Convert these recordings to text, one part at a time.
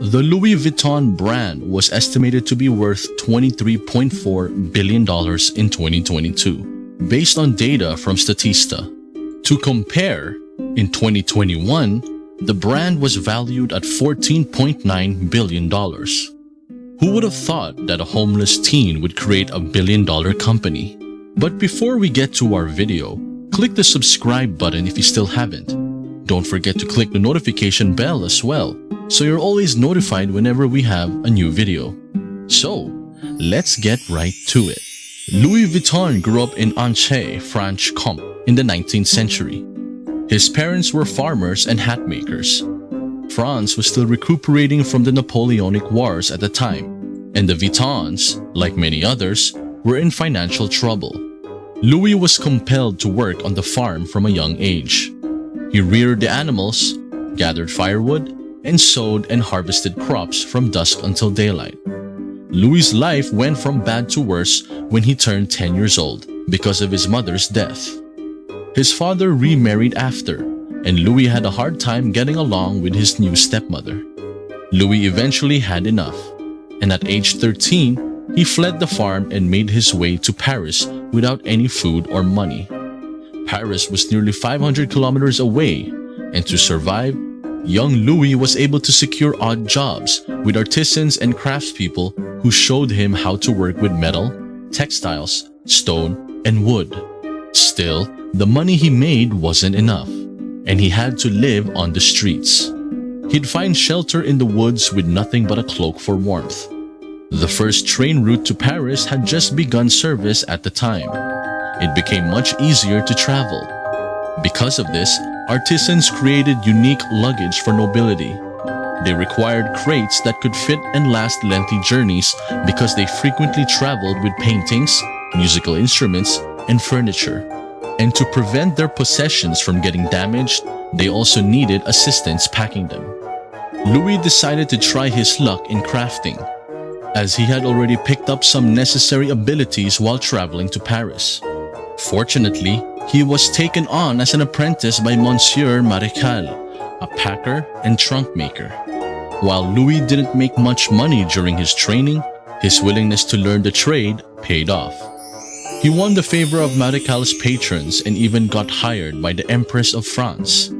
The Louis Vuitton brand was estimated to be worth $23.4 billion in 2022, based on data from Statista. To compare, in 2021, the brand was valued at $14.9 billion. Who would have thought that a homeless teen would create a billion-dollar company? But before we get to our video, click the subscribe button if you still haven't. Don't forget to click the notification bell as well, so you're always notified whenever we have a new video. So, let's get right to it. Louis Vuitton grew up in Franche-Comté in the 19th century. His parents were farmers and hat makers. France was still recuperating from the Napoleonic Wars at the time, and the Vuittons, like many others, were in financial trouble. Louis was compelled to work on the farm from a young age. He reared the animals, gathered firewood, and sowed and harvested crops from dusk until daylight. Louis's life went from bad to worse when he turned 10 years old because of his mother's death. His father remarried after, and Louis had a hard time getting along with his new stepmother. Louis eventually had enough, and at age 13, he fled the farm and made his way to Paris without any food or money. Paris was nearly 500 kilometers away, and to survive, young Louis was able to secure odd jobs with artisans and craftspeople who showed him how to work with metal, textiles, stone, and wood. Still, the money he made wasn't enough, and he had to live on the streets. He'd find shelter in the woods with nothing but a cloak for warmth. The first train route to Paris had just begun service at the time. It became much easier to travel. Because of this, artisans created unique luggage for nobility. They required crates that could fit and last lengthy journeys because they frequently traveled with paintings, musical instruments, and furniture. And to prevent their possessions from getting damaged, they also needed assistance packing them. Louis decided to try his luck in crafting, as he had already picked up some necessary abilities while traveling to Paris. Fortunately, he was taken on as an apprentice by Monsieur Maréchal, a packer and trunk maker. While Louis didn't make much money during his training, his willingness to learn the trade paid off. He won the favor of Maréchal's patrons and even got hired by the Empress of France.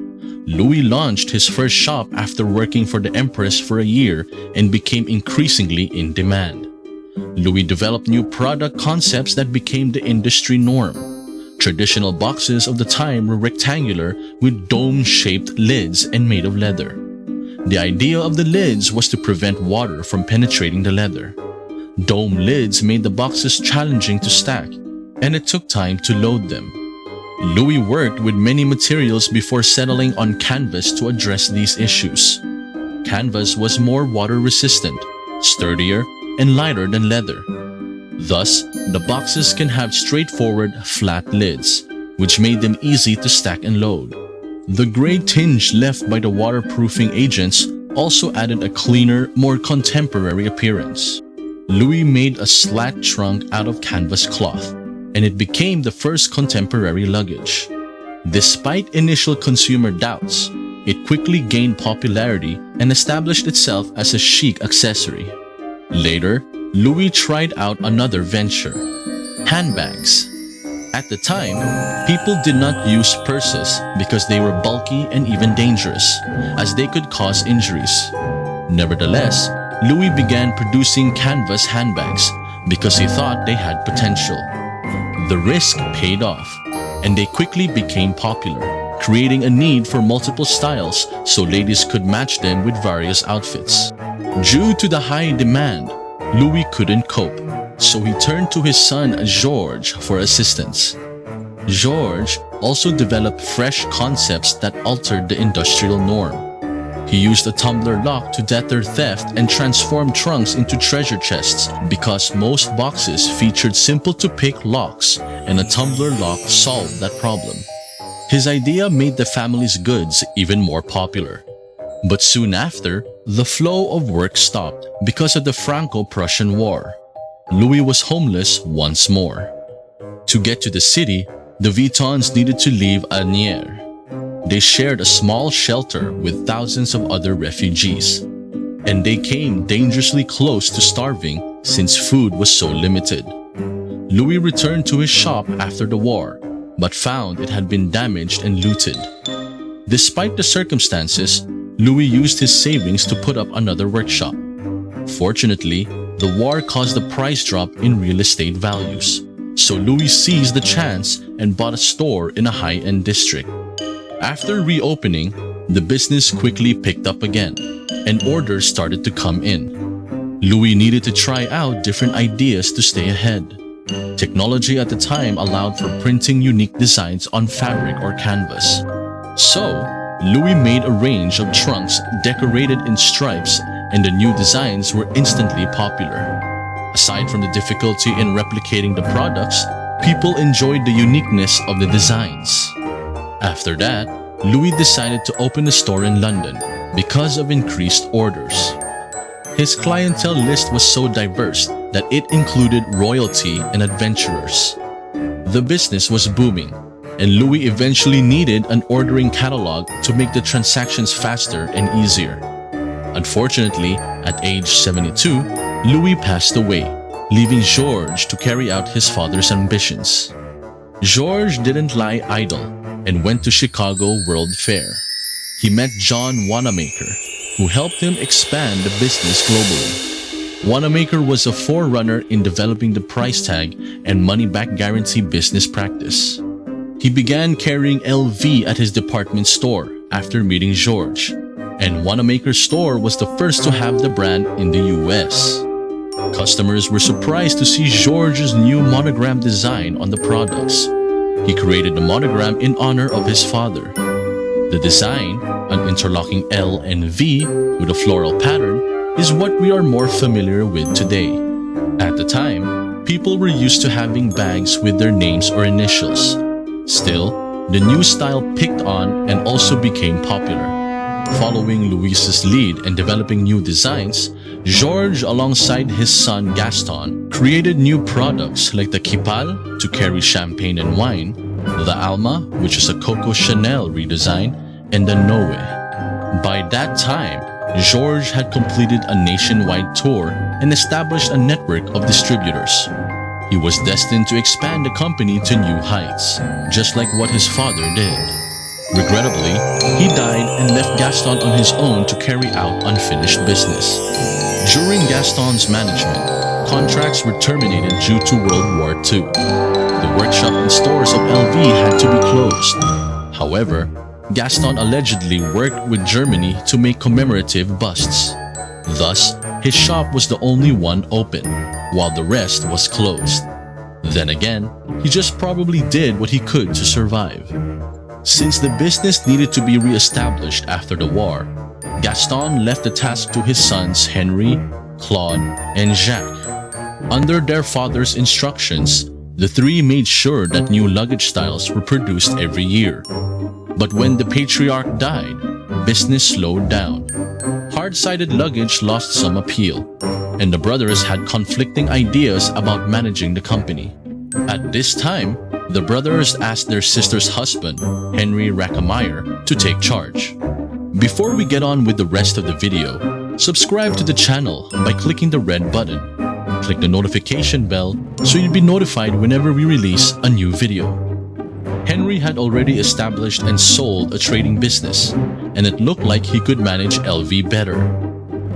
Louis launched his first shop after working for the Empress for a year and became increasingly in demand. Louis developed new product concepts that became the industry norm. Traditional boxes of the time were rectangular with dome-shaped lids and made of leather. The idea of the lids was to prevent water from penetrating the leather. Dome lids made the boxes challenging to stack, and it took time to load them. Louis worked with many materials before settling on canvas to address these issues. Canvas was more water-resistant, sturdier, and lighter than leather. Thus, the boxes can have straightforward, flat lids, which made them easy to stack and load. The gray tinge left by the waterproofing agents also added a cleaner, more contemporary appearance. Louis made a slat trunk out of canvas cloth, and it became the first contemporary luggage. Despite initial consumer doubts, it quickly gained popularity and established itself as a chic accessory. Later, Louis tried out another venture: handbags. At the time, people did not use purses because they were bulky and even dangerous, as they could cause injuries. Nevertheless, Louis began producing canvas handbags because he thought they had potential. The risk paid off, and they quickly became popular, creating a need for multiple styles so ladies could match them with various outfits. Due to the high demand, Louis couldn't cope, so he turned to his son Georges for assistance. Georges also developed fresh concepts that altered the industrial norm. He used a tumbler lock to deter theft and transformed trunks into treasure chests because most boxes featured simple-to-pick locks, and a tumbler lock solved that problem. His idea made the family's goods even more popular. But soon after, the flow of work stopped because of the Franco-Prussian War. Louis was homeless once more. To get to the city, the Vuittons needed to leave Agnières. They shared a small shelter with thousands of other refugees. and they came dangerously close to starving since food was so limited. Louis returned to his shop after the war, but found it had been damaged and looted. Despite the circumstances, Louis used his savings to put up another workshop. Fortunately, the war caused a price drop in real estate values, so Louis seized the chance and bought a store in a high-end district. After reopening, the business quickly picked up again, and orders started to come in. Louis needed to try out different ideas to stay ahead. Technology at the time allowed for printing unique designs on fabric or canvas. So, Louis made a range of trunks decorated in stripes, and the new designs were instantly popular. Aside from the difficulty in replicating the products, people enjoyed the uniqueness of the designs. After that, Louis decided to open a store in London because of increased orders. His clientele list was so diverse that it included royalty and adventurers. The business was booming, and Louis eventually needed an ordering catalog to make the transactions faster and easier. Unfortunately, at age 72, Louis passed away, leaving Georges to carry out his father's ambitions. Georges didn't lie idle and went to Chicago World Fair. He met John Wanamaker, who helped him expand the business globally. Wanamaker was a forerunner in developing the price tag and money-back guarantee business practice. He began carrying LV at his department store after meeting Georges, and Wanamaker's store was the first to have the brand in the US. Customers were surprised to see Georges' new monogram design on the products. He created the monogram in honor of his father. The design, an interlocking L and V with a floral pattern, is what we are more familiar with today. At the time, people were used to having bags with their names or initials. Still, the new style picked on and also became popular. Following Louis's lead and developing new designs, Georges, alongside his son Gaston, created new products like the Kipal to carry champagne and wine, the Alma, which is a Coco Chanel redesign, and the Noe. By that time, Georges had completed a nationwide tour and established a network of distributors. He was destined to expand the company to new heights, just like what his father did. Regrettably, he died and left Gaston on his own to carry out unfinished business. During Gaston's management, contracts were terminated due to World War II. The workshop and stores of LV had to be closed. However, Gaston allegedly worked with Germany to make commemorative busts. Thus, his shop was the only one open, while the rest was closed. Then again, he just probably did what he could to survive. Since the business needed to be re-established after the war, Gaston left the task to his sons Henry, Claude, and Jacques. Under their father's instructions, the three made sure that new luggage styles were produced every year. But when the patriarch died, business slowed down. Hard-sided luggage lost some appeal, and the brothers had conflicting ideas about managing the company. At this time, the brothers asked their sister's husband, Henry Rackemeyer, to take charge. Before we get on with the rest of the video, subscribe to the channel by clicking the red button. Click the notification bell so you'll be notified whenever we release a new video. Henry had already established and sold a trading business, and it looked like he could manage LV better.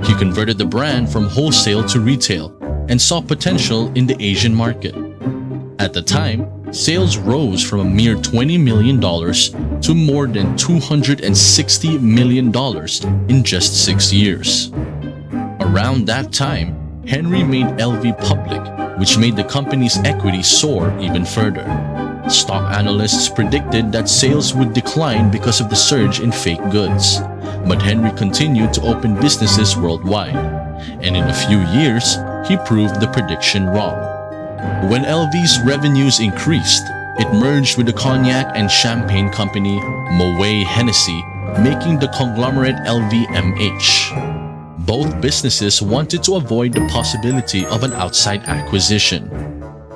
He converted the brand from wholesale to retail and saw potential in the Asian market. At the time, sales rose from a mere $20 million to more than $260 million in just 6 years. Around that time, Henry made LV public, which made the company's equity soar even further. Stock analysts predicted that sales would decline because of the surge in fake goods, but Henry continued to open businesses worldwide, and in a few years, he proved the prediction wrong. When LV's revenues increased, it merged with the cognac and champagne company Moet Hennessy, making the conglomerate LVMH. Both businesses wanted to avoid the possibility of an outside acquisition.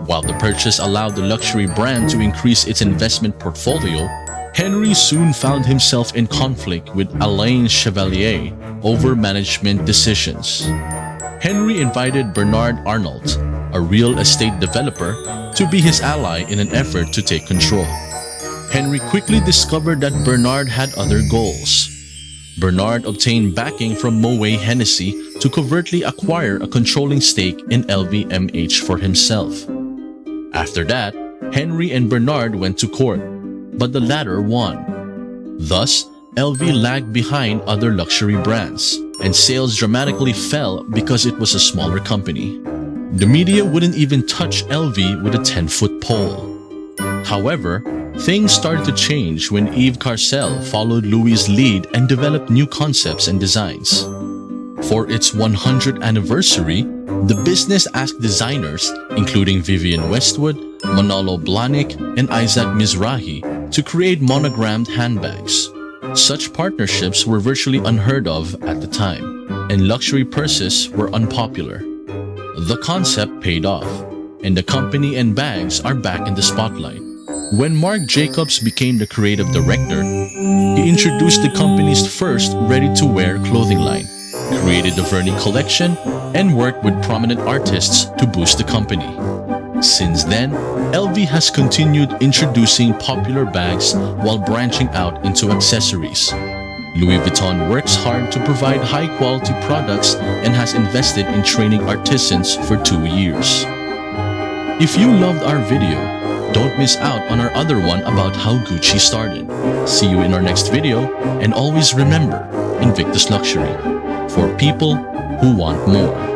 While the purchase allowed the luxury brand to increase its investment portfolio, Henry soon found himself in conflict with Alain Chevalier over management decisions. Henry invited Bernard Arnault, a real estate developer, to be his ally in an effort to take control. Henry quickly discovered that Bernard had other goals. Bernard obtained backing from Moet Hennessy to covertly acquire a controlling stake in LVMH for himself. After that, Henry and Bernard went to court, but the latter won. Thus, LV lagged behind other luxury brands, and sales dramatically fell because it was a smaller company. The media wouldn't even touch LV with a 10-foot pole. However, things started to change when Yves Carcel followed Louis' lead and developed new concepts and designs. For its 100th anniversary, the business asked designers, including Vivienne Westwood, Manolo Blahnik, and Isaac Mizrahi, to create monogrammed handbags. Such partnerships were virtually unheard of at the time, and luxury purses were unpopular. The concept paid off, and the company and bags are back in the spotlight. When Marc Jacobs became the creative director, he introduced the company's first ready-to-wear clothing line, created the Vernis collection, and worked with prominent artists to boost the company. Since then, LV has continued introducing popular bags while branching out into accessories. Louis Vuitton works hard to provide high-quality products and has invested in training artisans for 2 years. If you loved our video, don't miss out on our other one about how Gucci started. See you in our next video, and always remember, Invictus Luxury, for people who want more.